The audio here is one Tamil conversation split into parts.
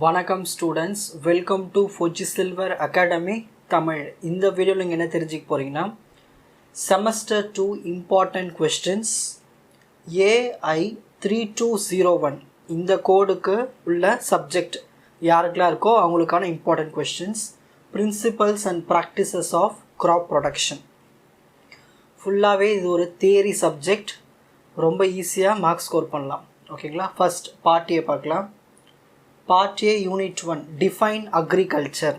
வணக்கம் students, welcome to Fauji silver academy Tamil. இந்த வீடியோவில் நீங்கள் என்ன தெரிஞ்சுக்க போகிறீங்கன்னா, செமஸ்டர் 2 இம்பார்ட்டன்ட் கொஸ்டின்ஸ் AI 3201 இந்த கோடுக்கு உள்ள சப்ஜெக்ட் யாருக்கெல்லாம் இருக்கோ அவங்களுக்கான important questions. Principles and practices of crop production. ஃபுல்லாகவே இது ஒரு தியரி சப்ஜெக்ட், ரொம்ப ஈஸியாக மார்க்ஸ் ஸ்கோர் பண்ணலாம். ஓகேங்களா, ஃபஸ்ட் பார்ட் ஏ பார்க்கலாம். Part A Unit 1 Define Agriculture.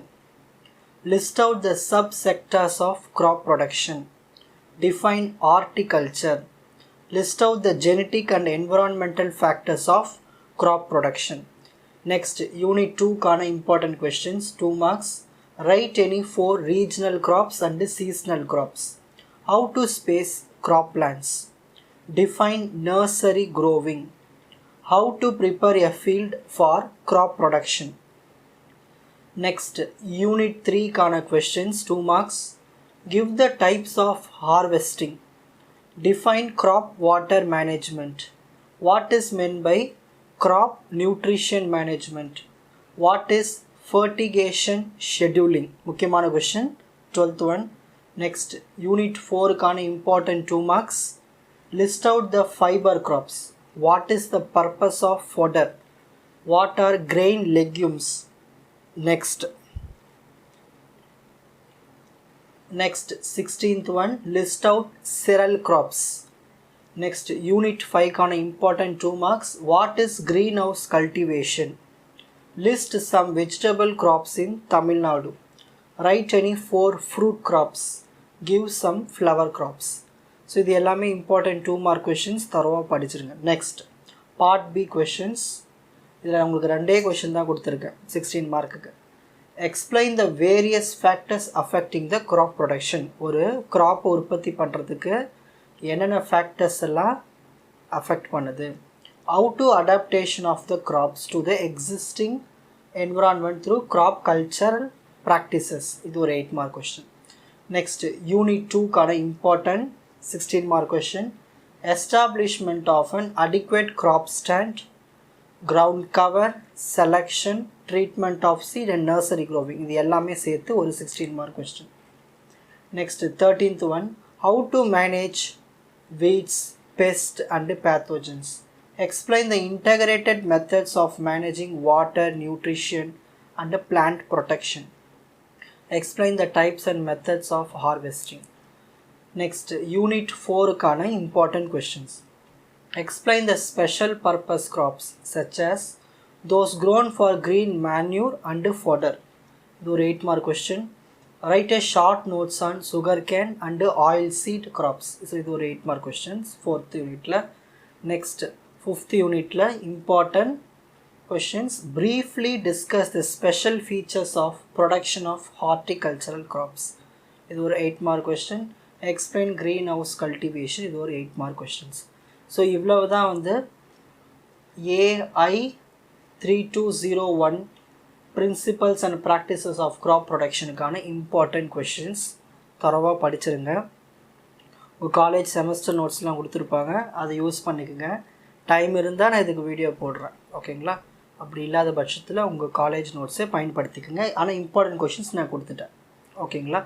List out the subsectors of crop production. Define horticulture. List out the genetic and environmental factors of crop production. Next, Unit 2 kana important questions, 2 marks. Write any 4 regional crops and seasonal crops. How to space crop plants. Define nursery growing. How to prepare a field for crop production. Next, Unit 3 kana questions, 2 marks. Give the types of harvesting. Define crop water management. What is meant by crop nutrition management? What is fertigation scheduling? முக்கியமான question, 12th one. Next, Unit 4 kana important 2 marks. List out the fiber crops. What is the purpose of fodder? What are grain legumes? Next, 16th one, list out cereal crops. Next, Unit 5 kana important 2 marks. What is greenhouse cultivation? List some vegetable crops in Tamil Nadu. Write any 4 fruit crops. Give some flower crops. So இது எல்லாமே இம்பார்ட்டன்ட் 2 மார்க் கொஷின்ஸ், தரவாக படிச்சிருங்க. Next part B questions. இதில் உங்களுக்கு 2 கொஷின் தான் கொடுத்துருக்கேன் 16 மார்க்குக்கு. Explain the various factors affecting the crop production. ஒரு க்ராப் உற்பத்தி பண்ணுறதுக்கு என்னென்ன ஃபேக்டர்ஸ் எல்லாம் அஃபெக்ட் பண்ணுது. How to adaptation of the crops to the existing environment through crop cultural practices. இது ஒரு 8 மார்க் கொஷின். நெக்ஸ்ட் யூனிட் 2க்கான important 16 mark question. Establishment of an adequate crop stand, ground cover, selection, treatment of seed and nursery growing. இது எல்லாமே சேர்த்து ஒரு 16 mark question. Next 13th one, how to manage weeds, pests and pathogens. Explain the integrated methods of managing water, nutrition and plant protection. Explain the types and methods of harvesting. Next, Unit 4 kana important questions. Explain the special purpose crops such as those grown for green manure and fodder. இது ஒரு 8 mark question. Write a short notes on sugarcane and oilseed crops. So இது ஒரு 8 mark questions 4th unitல. Next, 5th unitல important questions. Briefly discuss the special features of production of horticultural crops. இது ஒரு 8 mark question. Explain green house cultivation. இது ஒரு 8 மார்க் கொஸ்டின்ஸ். ஸோ இவ்வளவு தான் வந்து AI 3201 principles and practices of crop ப்ரொடக்ஷனுக்கான இம்பார்ட்டன்ட் கொஸ்டின்ஸ். தரவாக படிச்சிருங்க. உங்கள் காலேஜ் செமஸ்டர் நோட்ஸ்லாம் கொடுத்துருப்பாங்க, அதை யூஸ் பண்ணிக்கோங்க. டைம் இருந்தால் நான் இதுக்கு வீடியோ போடுறேன், ஓகேங்களா. அப்படி இல்லாத பட்சத்தில் உங்கள் காலேஜ் நோட்ஸை பயன்படுத்திக்கோங்க. ஆனால் இம்பார்ட்டன்ட் கொஸ்டின்ஸ் நான் கொடுத்துட்டேன், ஓகேங்களா.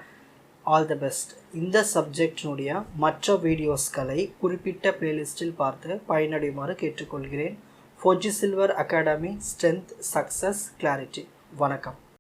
All the best. இந்த சப்ஜெக்டினுடைய மற்ற வீடியோஸ்களை குறிப்பிட்ட பிளேலிஸ்ட்டில் பார்த்து பயனடையுமாறு கேட்டுக்கொள்கிறேன். Fauji silver academy, strength, success, clarity. வணக்கம்.